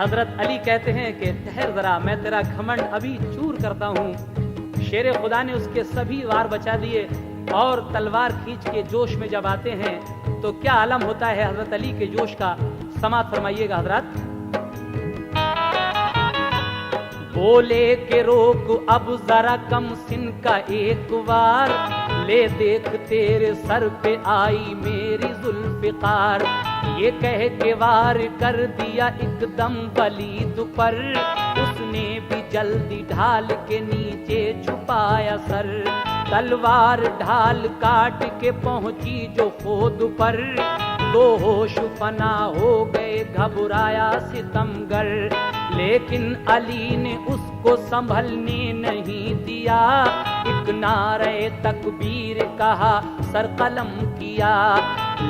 हजरत अली कहते हैं कि ठहर जरा, मैं तेरा घमंड अभी चूर करता हूँ। शेर खुदा ने उसके सभी वार बचा दिए और तलवार खींच के जोश में जब आते हैं तो क्या आलम होता है हजरत अली के जोश का। समात फरमाइएगा हजरत। बोले के रोक अब जरा कम सिन का एक बार, ले देख तेरे सर पे आई मेरी जुल्फ़िकार। ये कह के वार कर दिया एकदम वलीद पर, उसने भी जल्दी ढाल के नीचे छुपाया सर। तलवार ढाल काट के पहुंची जो खोद पर, दो होश फना हो गए घबराया सितमगर। लेकिन अली ने उसको संभलने नहीं दिया, एक नारे तकबीर कहा सर कलम किया।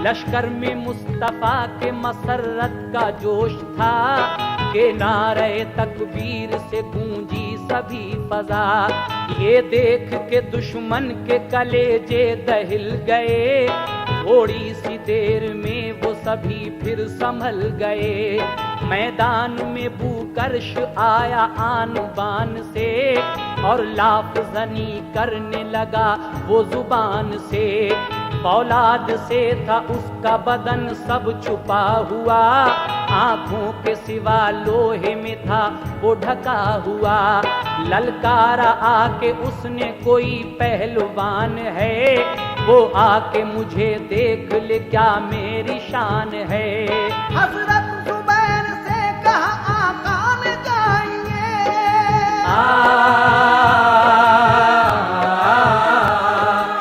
लश्कर में मुस्तफा के मसरत का जोश था, के नारे तकबीर से गूंजी सभी फजा। ये देख के दुश्मन के कलेजे दहिल गए, थोड़ी सी देर में वो सभी फिर संभल गए। मैदान में बूकर्श आया आन बान से और लाफजनी करने लगा वो जुबान से। फौलाद से था उसका बदन सब छुपा हुआ, आंखों के सिवा लोहे में था वो ढका हुआ। ललकारा आके उसने कोई पहलवान है, वो आके मुझे देख ले क्या मेरी शान है। हजरत जुबैर से कहा आका में जाइए,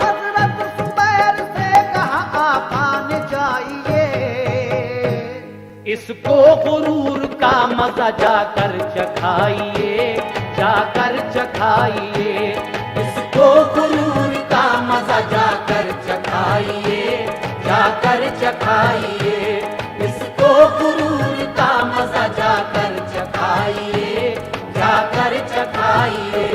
हजरत जुबैर से कहा आका में जाइए। इसको गुरूर का मजा जाकर चखाइए, जाकर चखाइए। इसको गुरूर का मजा जाकर चखाइए, जाकर चखाइए। इसको गुरूर का मजा जाकर चखाइए, जाकर चखाइए।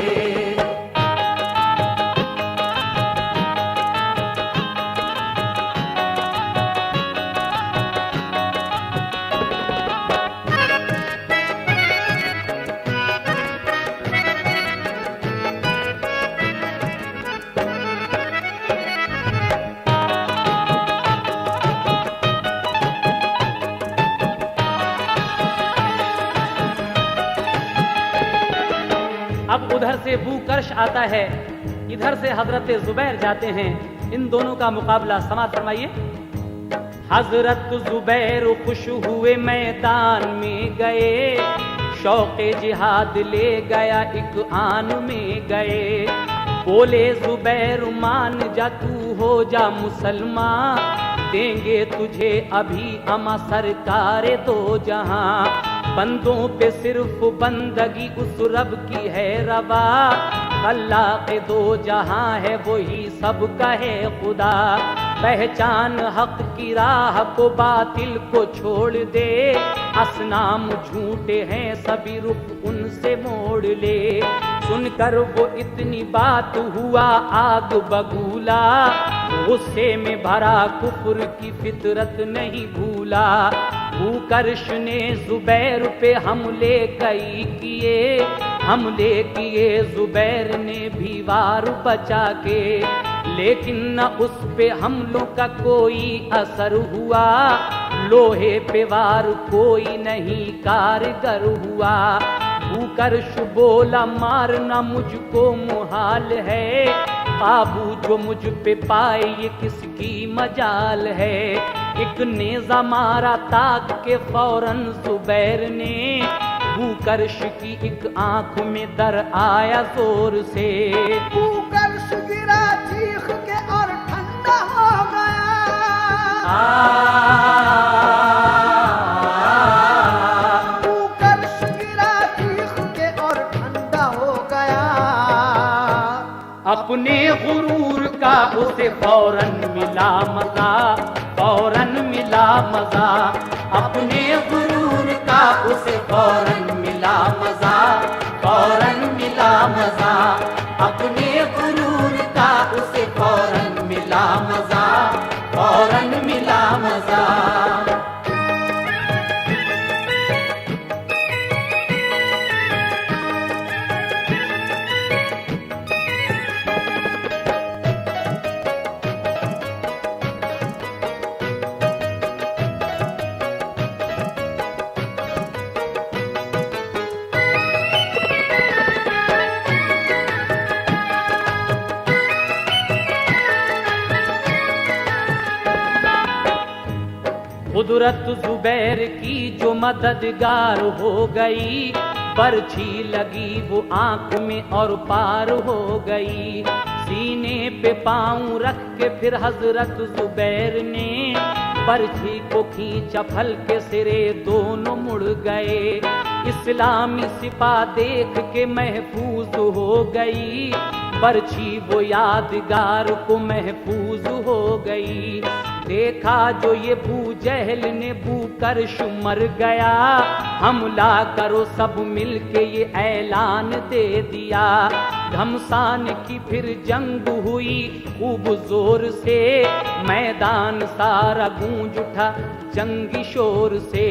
अब उधर से बूकर्श आता है, इधर से हजरत जुबैर जाते हैं। इन दोनों का मुकाबला समाप्त फरमाइए। हजरत जुबैर खुश हुए मैदान में गए, शौक़े जिहाद ले गया एक आन में गए। बोले जुबैर मान जा तू हो जा मुसलमान, देंगे तुझे अभी अमा सरकार दो जहां। बंदों पे सिर्फ बंदगी उस रब की है रवा, अल्लाह के दो जहां है वही सबका है खुदा। पहचान हक की राह को बातिल को छोड़ दे, असनाम झूठे हैं सभी रुख उनसे मोड़ ले। सुनकर वो इतनी बात हुआ आग बगूला, गुस्से में भरा कुफर की फितरत नहीं भूला। बूकर्श ने जुबैर पे हमले कई किए, हमले किए जुबैर ने भी वार बचा के। लेकिन न उस पे हमलों का कोई असर हुआ, लोहे पे वार कोई नहीं कारगर हुआ। बूकर्श बोला मारना मुझको मुहाल है, काबू जो मुझ पे पाए ये किसकी मजाल है। एक नेजा मारा ताक के फौरन जुबैर ने, बूकर्श की एक आंख में दर आया जोर से। बूकर्श गिरा चीख के और ठंडा हो गया। बूकर्श गिरा चीख के और ठंडा हो गया। अपने गुरूर का उसे फौरन मिला मजा, फौरन मिला मजा। अपने गुरूर का उसे फौरन मिला मजा, फौरन मिला मजा। अपने गुरूर का उसे फौरन मिला मजा, फौरन मिला मजा। कुदरत जुबैर की जो मददगार हो गई, बरछी लगी वो आंख में और पार हो गई। सीने पे पांव रख के फिर हजरत जुबैर ने बरछी को खींचा, फल के सिरे दोनों मुड़ गए। इस्लामी सिपा देख के महफूज हो गई, बरछी वो यादगार को महफूज हो गई। देखा जो ये बूजहल ने बूकर्श मर गया, हमला करो सब मिलके ये ऐलान दे दिया। घमसान की फिर जंग हुई खूब जोर से, मैदान सारा गूंज उठा जंगी शोर से।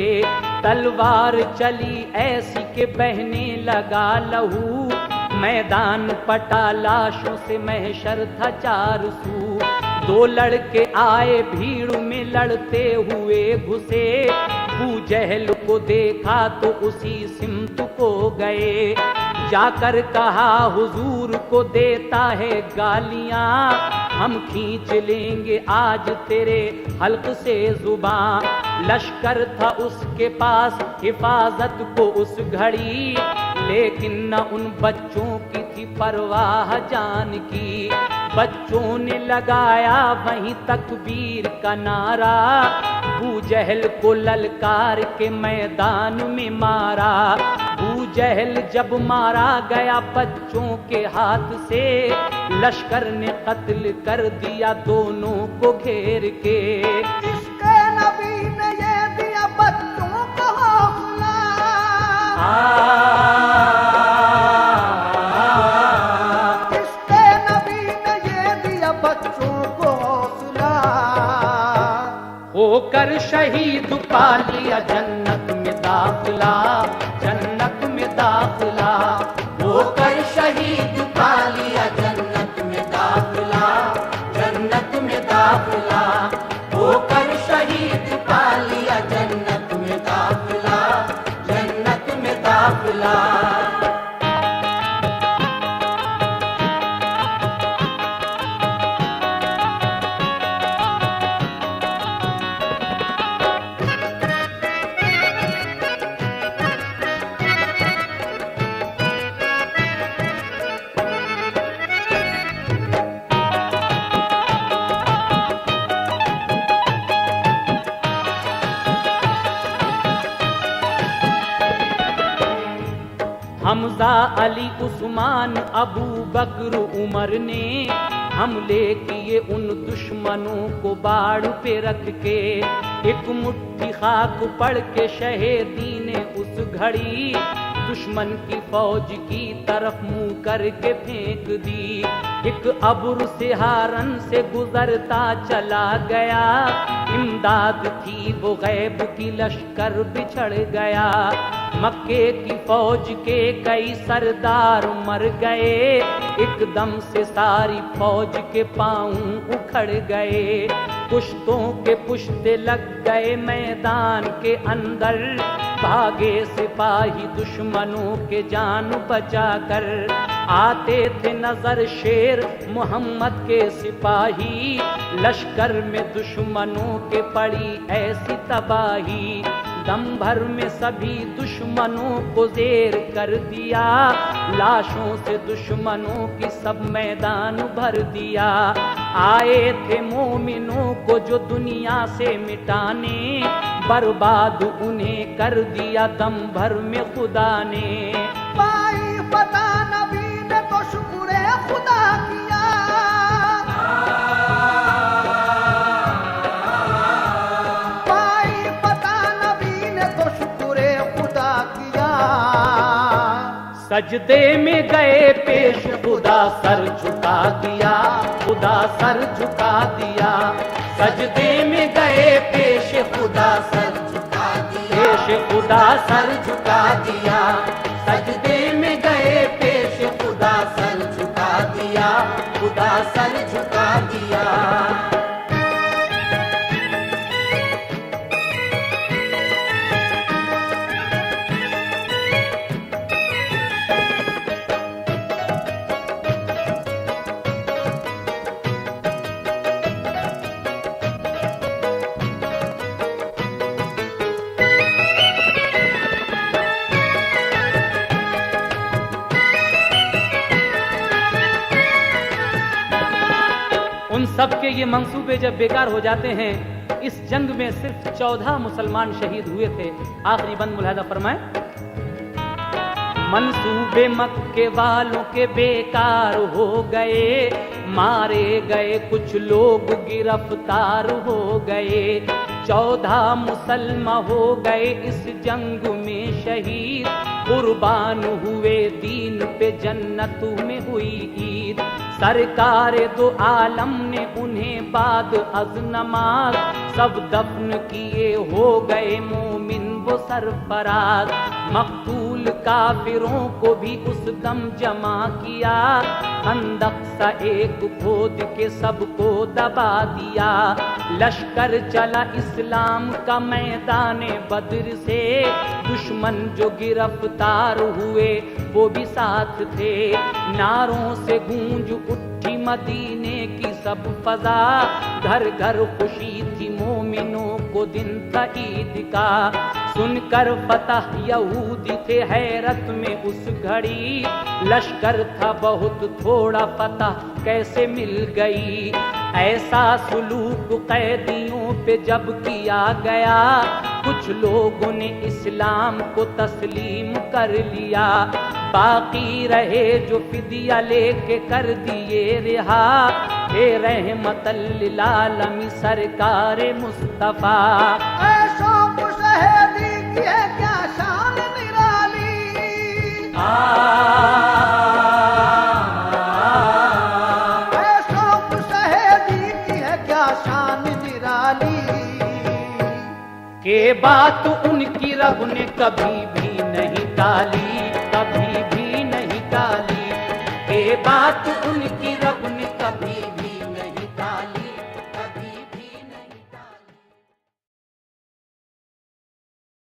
तलवार चली ऐसी के बहने लगा लहू, मैदान पटा लाशों से महशर था चार सू। दो लड़के आए भीड़ में लड़ते हुए घुसे, अबू जहल को देखा तो उसी सिमत को गए। जाकर कहा हुजूर को देता है गालियां, हम खींच लेंगे आज तेरे हल्क से जुबान। लश्कर था उसके पास हिफाजत को उस घड़ी, लेकिन न उन बच्चों की थी परवाह जान की। बच्चों ने लगाया वहीं तकबीर का नारा, अबू जहल को ललकार के मैदान में मारा। अबू जहल जब मारा गया बच्चों के हाथ से, लश्कर ने कत्ल कर दिया दोनों को घेर के। इसके नबी ने ये दिया बच्चों को हौसला, इसके नबी ने ये दिया बच्चों को हौसला। होकर शहीद पा लिया जन्नत में दाखिला, जन्नत में दाखिला। होकर शहीद पा लिया जन्नत में दाखिला, जन्नत में दाखिला। होकर शहीद पा लिया जन्नत में दाखिला, जन्नत में दाखिला। हमजा अली उस्मान अबू बकर उमर ने हमले किए उन दुश्मनों को बाड़ पे रख के। एक मुट्ठी खाक पड़ के शहीदी ने उस घड़ी, दुश्मन की फौज की तरफ मुंह करके फेंक दी। एक अब्र से हारन से गुजरता चला गया, इमदाद थी वो गैब की लश्कर बिछड़ गया। मक्के की फौज के कई सरदार मर गए, एकदम से सारी फौज के पांव उखड़ गए। पुश्तों के पुश्ते लग गए मैदान के अंदर, भागे सिपाही दुश्मनों के जान बचाकर। आते थे नजर शेर मोहम्मद के सिपाही, लश्कर में दुश्मनों के पड़ी ऐसी तबाही। दम भर में सभी दुश्मनों को जेर कर दिया, लाशों से दुश्मनों की सब मैदान भर दिया। आए थे मोमिनों को जो दुनिया से मिटाने, बर्बाद उन्हें कर दिया दम भर में खुदा ने। पाई पता नबी ने तो शुक्र खुदा किया, पाई पता नबी ने तो शुक्र खुदा किया। सजदे में गए पेश खुदा सर झुका दिया, खुदा सर झुका दिया। सजदे में गए पेश खुदा सर झुका दिया, पेश खुदा सर झुका दिया। सजदे में गए पेश खुदा सर झुका दिया, खुदा सर झुका दिया। उन सब के ये मंसूबे जब बेकार हो जाते हैं, इस जंग में सिर्फ 14 मुसलमान शहीद हुए थे। आखिरी बंद मुलाहिजा फरमाए, मंसूबे मक्के वालों के बेकार हो गए, मारे गए कुछ लोग गिरफ्तार हो गए। 14 मुसलमान हो गए इस जंग में शहीद, कुर्बान हुए दीन पे जन्नत में हुई ईद। सरकार दो आलम ने उन्हें बाद अज नमाज सब दफन किए हो गए मोमिन वो सरफराज। मकतूल काफिरों को भी उस दम जमा किया, खंदक सा एक खोद के सबको दबा दिया। लश्कर चला इस्लाम का मैदाने बद्र से, दुश्मन जो गिरफ्तार हुए वो भी साथ थे। नारों से गूंज उठी मदीने की सब फजा, घर घर खुशी थी मोमिनों को दिन था ईद का। सुनकर फतह यहूदी थे हैरत में उस घड़ी, लश्कर था बहुत थोड़ा फतह कैसे मिल गई। ऐसा सुलूक कैदियों पे जब किया गया, कुछ लोगों ने इस्लाम को तस्लीम कर लिया। बाकी रहे जो फिदिया लेके कर दिए रिहा, हे रहमतल लिल आलमीन सरकार मुस्तफा। ऐसों को शहीदी की है क्या शान निराली, ऐसों को शहीदी की है क्या शान निराली। के बात उनकी रब ने कभी भी नहीं टाली, कभी भी नहीं टाली। के बात उनकी रब